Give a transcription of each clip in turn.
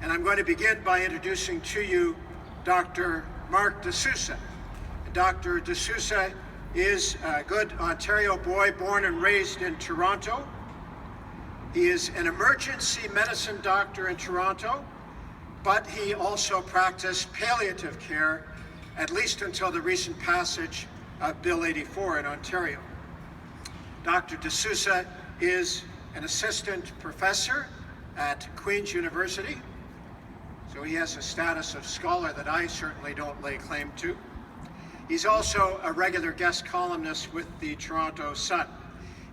And I'm going to begin by introducing to you Dr. Mark DeSouza. Dr. DeSouza is a good Ontario boy born and raised in Toronto. He is an emergency medicine doctor in Toronto, but he also practiced palliative care, at least until the recent passage of Bill 84 in Ontario. Dr. DeSouza is an assistant professor at Queen's University, so he has a status of scholar that I certainly don't lay claim to. He's also a regular guest columnist with the Toronto Sun.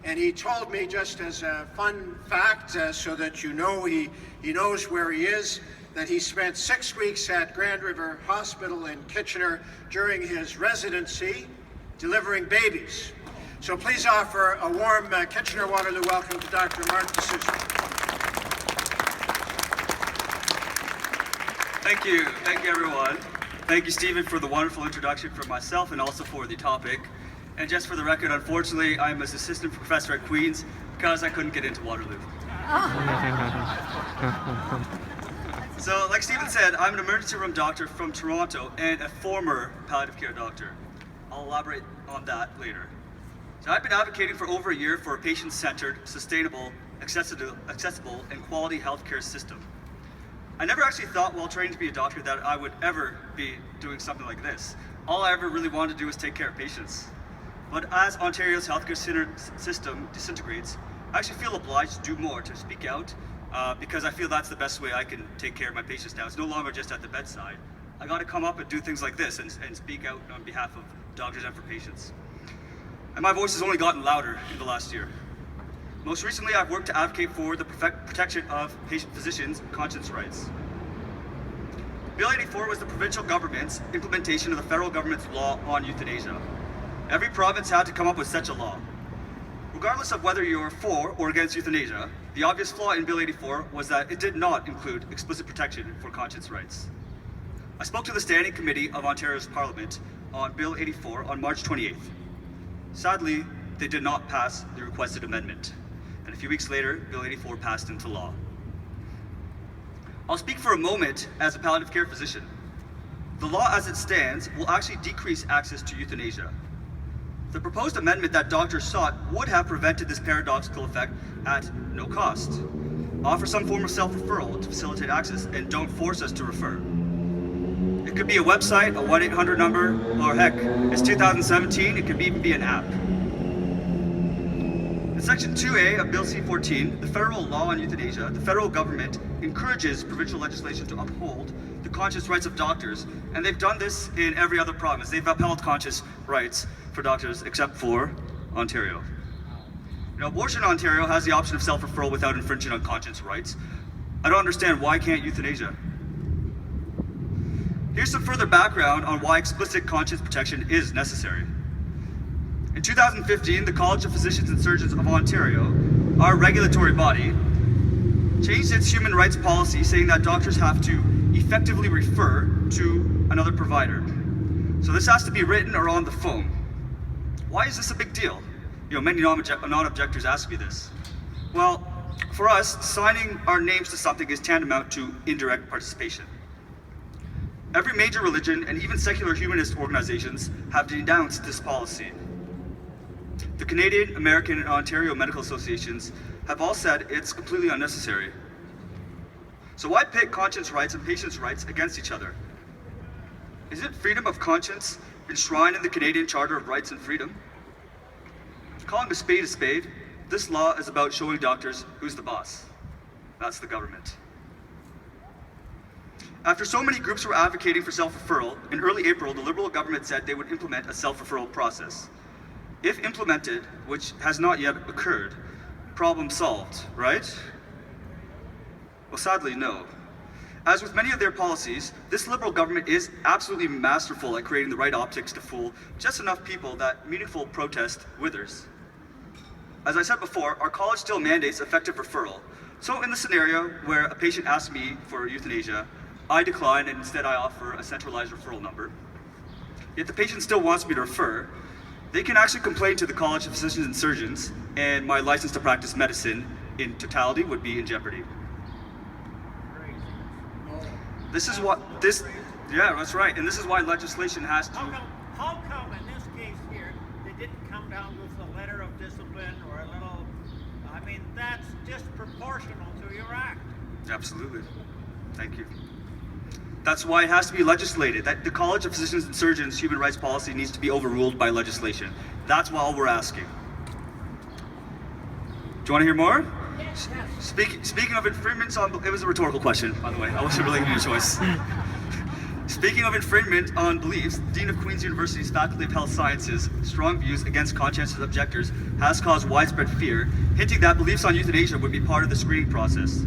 And he told me, just as a fun fact, so that you know he knows where he is, that he spent 6 weeks at Grand River Hospital in Kitchener during his residency delivering babies. So please offer a warm Kitchener-Waterloo welcome to Dr. Mark DeSouza. Thank you everyone. Thank you, Stephen, for the wonderful introduction for myself and also for the topic. And just for the record, unfortunately, I'm an assistant professor at Queen's because I couldn't get into Waterloo. So, like Stephen said, I'm an emergency room doctor from Toronto and a former palliative care doctor. I'll elaborate on that later. So I've been advocating for over a year for a patient-centered, sustainable, accessible, and quality healthcare system. I never actually thought while training to be a doctor that I would ever be doing something like this. All I ever really wanted to do was take care of patients. But as Ontario's healthcare system disintegrates, I actually feel obliged to do more, to speak out, because I feel that's the best way I can take care of my patients now. It's no longer just at the bedside. I got to come up and do things like this and speak out on behalf of doctors and for patients. And my voice has only gotten louder in the last year. Most recently, I've worked to advocate for the protection of physicians' conscience rights. Bill 84 was the provincial government's implementation of the federal government's law on euthanasia. Every province had to come up with such a law. Regardless of whether you're for or against euthanasia, the obvious flaw in Bill 84 was that it did not include explicit protection for conscience rights. I spoke to the Standing Committee of Ontario's Parliament on Bill 84 on March 28th. Sadly, they did not pass the requested amendment. And a few weeks later, Bill 84 passed into law. I'll speak for a moment as a palliative care physician. The law as it stands will actually decrease access to euthanasia. The proposed amendment that doctors sought would have prevented this paradoxical effect at no cost. Offer some form of self-referral to facilitate access and don't force us to refer. It could be a website, a 1-800 number, or heck, it's 2017, it could even be an app. In Section 2A of Bill C-14, the federal law on euthanasia, the federal government encourages provincial legislation to uphold the conscience rights of doctors, and they've done this in every other province. They've upheld conscience rights for doctors except for Ontario. Abortion in Ontario has the option of self-referral without infringing on conscience rights. I don't understand why can't euthanasia? Here's some further background on why explicit conscience protection is necessary. In 2015, the College of Physicians and Surgeons of Ontario, our regulatory body, changed its human rights policy saying that doctors have to effectively refer to another provider. So this has to be written or on the phone. Why is this a big deal? Many non-objectors ask me this. Well, for us, signing our names to something is tantamount to indirect participation. Every major religion and even secular humanist organizations have denounced this policy. The Canadian, American, and Ontario medical associations have all said it's completely unnecessary. So why pit conscience rights and patients' rights against each other? Isn't freedom of conscience enshrined in the Canadian Charter of Rights and Freedom? Calling a spade, this law is about showing doctors who's the boss. That's the government. After so many groups were advocating for self-referral, in early April, the Liberal government said they would implement a self-referral process. If implemented, which has not yet occurred, problem solved, right? Well, sadly, no. As with many of their policies, this Liberal government is absolutely masterful at creating the right optics to fool just enough people that meaningful protest withers. As I said before, our college still mandates effective referral. So in the scenario where a patient asks me for euthanasia, I decline and instead I offer a centralized referral number. Yet the patient still wants me to refer, they can actually complain to the College of Physicians and Surgeons, and my license to practice medicine in totality would be in jeopardy. This is what this. Yeah, that's right. And this is why legislation has to. How come in this case here they didn't come down with a letter of discipline or a little? I mean, that's disproportional to your act. Absolutely. Thank you. That's why it has to be legislated. That the College of Physicians and Surgeons human rights policy needs to be overruled by legislation. That's all we're asking. Do you want to hear more? Yes. Speaking of infringements on, it was a rhetorical question, by the way. I wasn't really giving you a choice. Speaking of infringement on beliefs, the Dean of Queen's University's Faculty of Health Sciences' strong views against conscientious objectors has caused widespread fear, hinting that beliefs on euthanasia would be part of the screening process.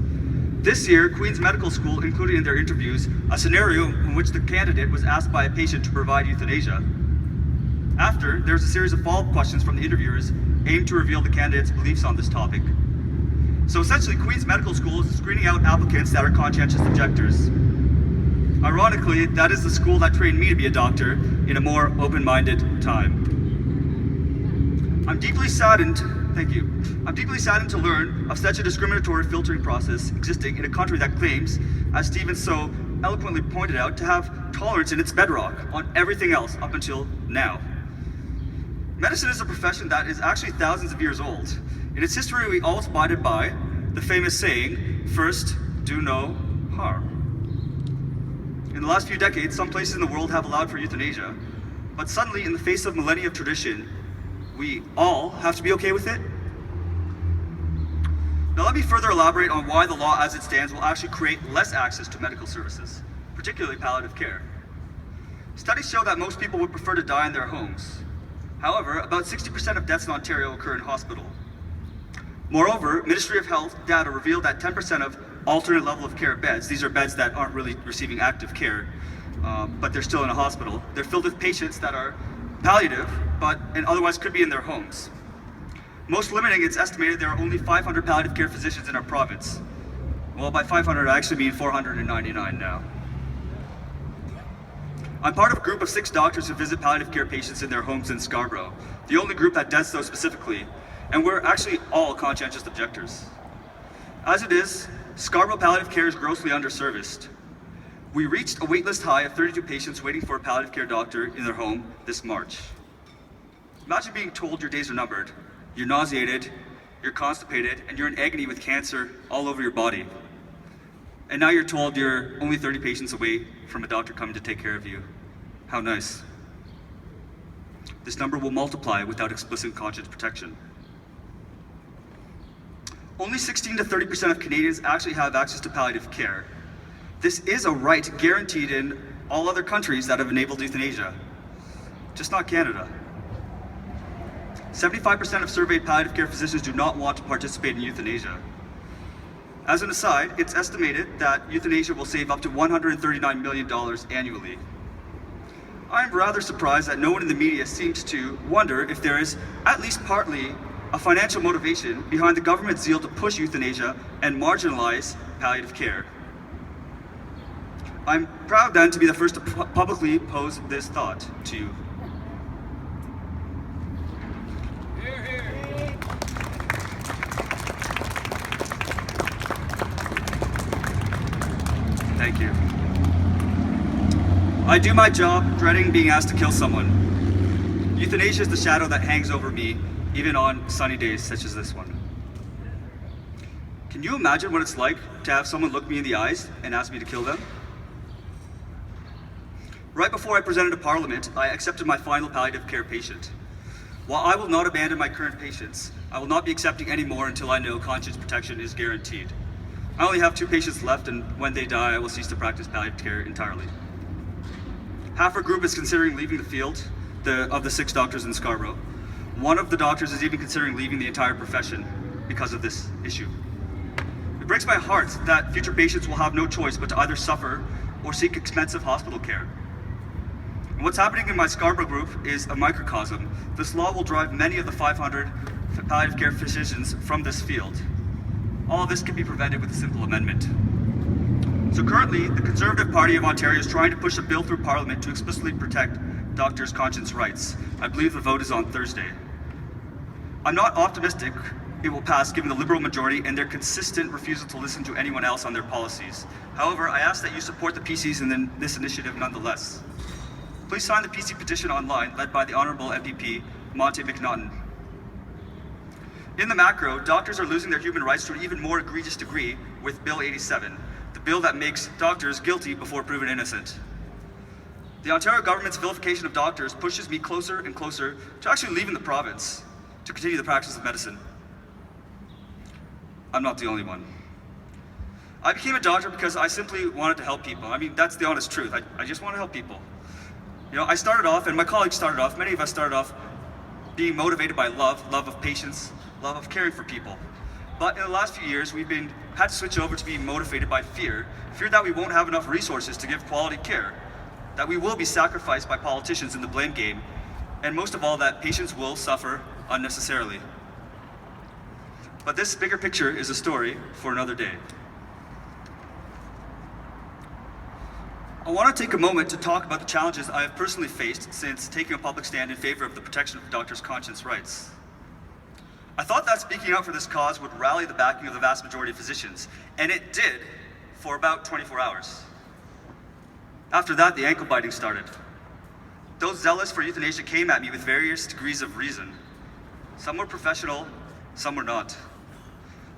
This year, Queen's Medical School included in their interviews a scenario in which the candidate was asked by a patient to provide euthanasia. After, there was a series of follow-up questions from the interviewers aimed to reveal the candidate's beliefs on this topic. So essentially, Queen's Medical School is screening out applicants that are conscientious objectors. Ironically, that is the school that trained me to be a doctor in a more open-minded time. I'm deeply saddened to learn of such a discriminatory filtering process existing in a country that claims, as Stephen so eloquently pointed out, to have tolerance in its bedrock on everything else up until now. Medicine is a profession that is actually thousands of years old. In its history, we all abided by the famous saying, first, do no harm. In the last few decades, some places in the world have allowed for euthanasia, but suddenly, in the face of millennia of tradition, we all have to be okay with it? Now let me further elaborate on why the law as it stands will actually create less access to medical services, particularly palliative care. Studies show that most people would prefer to die in their homes. However, about 60% of deaths in Ontario occur in hospital. Moreover, Ministry of Health data revealed that 10% of alternate level of care beds, these are beds that aren't really receiving active care, but they're still in a hospital, they're filled with patients that are palliative, and otherwise could be in their homes. Most limiting, it's estimated there are only 500 palliative care physicians in our province. Well, by 500, I actually mean 499 now. I'm part of a group of 6 doctors who visit palliative care patients in their homes in Scarborough, the only group that does so specifically, and we're actually all conscientious objectors. As it is, Scarborough palliative care is grossly underserviced. We reached a waitlist high of 32 patients waiting for a palliative care doctor in their home this March. Imagine being told your days are numbered, you're nauseated, you're constipated, and you're in agony with cancer all over your body. And now you're told you're only 30 patients away from a doctor coming to take care of you. How nice. This number will multiply without explicit conscience protection. Only 16 to 30% of Canadians actually have access to palliative care. This is a right guaranteed in all other countries that have enabled euthanasia, just not Canada. 75% of surveyed palliative care physicians do not want to participate in euthanasia. As an aside, it's estimated that euthanasia will save up to $139 million annually. I'm rather surprised that no one in the media seems to wonder if there is, at least partly, a financial motivation behind the government's zeal to push euthanasia and marginalize palliative care. I'm proud then to be the first to publicly pose this thought to you. Hear, hear. Thank you. I do my job dreading being asked to kill someone. Euthanasia is the shadow that hangs over me, even on sunny days such as this one. Can you imagine what it's like to have someone look me in the eyes and ask me to kill them? Right before I presented to Parliament, I accepted my final palliative care patient. While I will not abandon my current patients, I will not be accepting any more until I know conscience protection is guaranteed. I only have 2 patients left, and when they die, I will cease to practice palliative care entirely. Half our group is considering leaving the field of the 6 doctors in Scarborough. One of the doctors is even considering leaving the entire profession because of this issue. It breaks my heart that future patients will have no choice but to either suffer or seek expensive hospital care. And what's happening in my Scarborough group is a microcosm. This law will drive many of the 500 palliative care physicians from this field. All of this can be prevented with a simple amendment. So currently, the Conservative Party of Ontario is trying to push a bill through Parliament to explicitly protect doctors' conscience rights. I believe the vote is on Thursday. I'm not optimistic it will pass given the Liberal majority and their consistent refusal to listen to anyone else on their policies. However, I ask that you support the PCs in this initiative nonetheless. Please sign the PC petition online, led by the Honourable MPP Monte McNaughton. In the macro, doctors are losing their human rights to an even more egregious degree with Bill 87, the bill that makes doctors guilty before proven innocent. The Ontario government's vilification of doctors pushes me closer and closer to actually leaving the province to continue the practice of medicine. I'm not the only one. I became a doctor because I simply wanted to help people. I mean, that's the honest truth. I just want to help people. You know, I started off, and my colleagues started off, many of us started off being motivated by love of patients, love of caring for people. But in the last few years, we've had to switch over to being motivated by fear that we won't have enough resources to give quality care, that we will be sacrificed by politicians in the blame game, and most of all, that patients will suffer unnecessarily. But this bigger picture is a story for another day. I want to take a moment to talk about the challenges I have personally faced since taking a public stand in favor of the protection of doctors' conscience rights. I thought that speaking out for this cause would rally the backing of the vast majority of physicians, and it did for about 24 hours. After that, the ankle biting started. Those zealous for euthanasia came at me with various degrees of reason. Some were professional, some were not.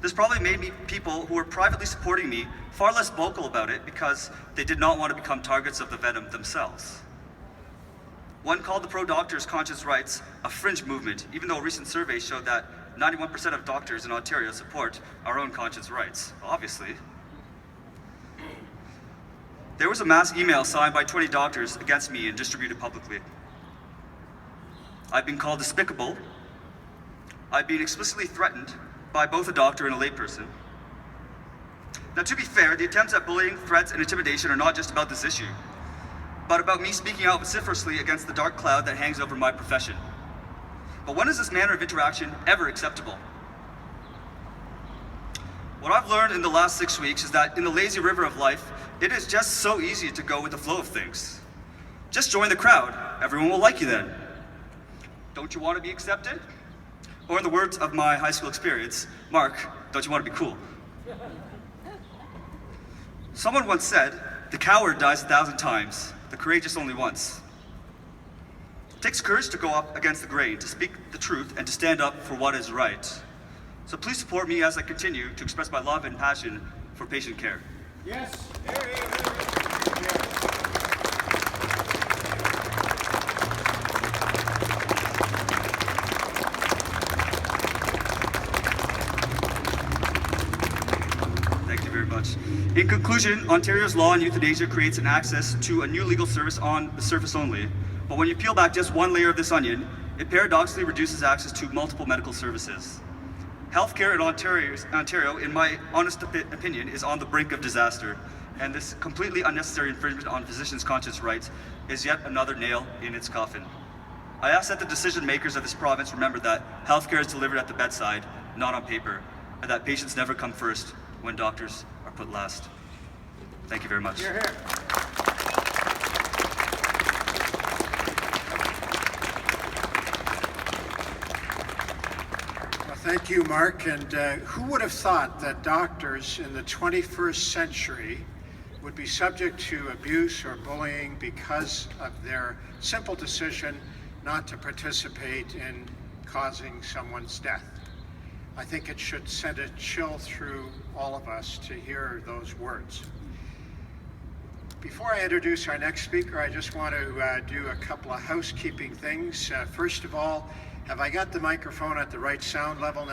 This probably made me people who were privately supporting me far less vocal about it because they did not want to become targets of the venom themselves. One called the pro-doctors' conscience rights a fringe movement, even though recent surveys showed that 91% of doctors in Ontario support our own conscience rights, obviously. There was a mass email signed by 20 doctors against me and distributed publicly. I've been called despicable. I've been explicitly threatened by both a doctor and a layperson. Now, to be fair, the attempts at bullying, threats, and intimidation are not just about this issue, but about me speaking out vociferously against the dark cloud that hangs over my profession. But when is this manner of interaction ever acceptable? What I've learned in the last 6 weeks is that in the lazy river of life, it is just so easy to go with the flow of things. Just join the crowd. Everyone will like you then. Don't you want to be accepted? Or in the words of my high school experience, Mark, don't you want to be cool? Someone once said, the coward dies 1,000 times, the courageous only once. It takes courage to go up against the grain, to speak the truth, and to stand up for what is right. So please support me as I continue to express my love and passion for patient care. Yes. Thank you very much. In conclusion, Ontario's law on euthanasia creates an access to a new legal service on the surface only. But when you peel back just one layer of this onion, it paradoxically reduces access to multiple medical services. Healthcare in Ontario, in my honest opinion, is on the brink of disaster. And this completely unnecessary infringement on physicians' conscience rights is yet another nail in its coffin. I ask that the decision makers of this province remember that healthcare is delivered at the bedside, not on paper, and that patients never come first when doctors are put last. Thank you very much. You're here. Thank you, Mark. And who would have thought that doctors in the 21st century would be subject to abuse or bullying because of their simple decision not to participate in causing someone's death? I think it should send a chill through all of us to hear those words. Before I introduce our next speaker, I just want to do a couple of housekeeping things. First of all, have I got the microphone at the right sound level now?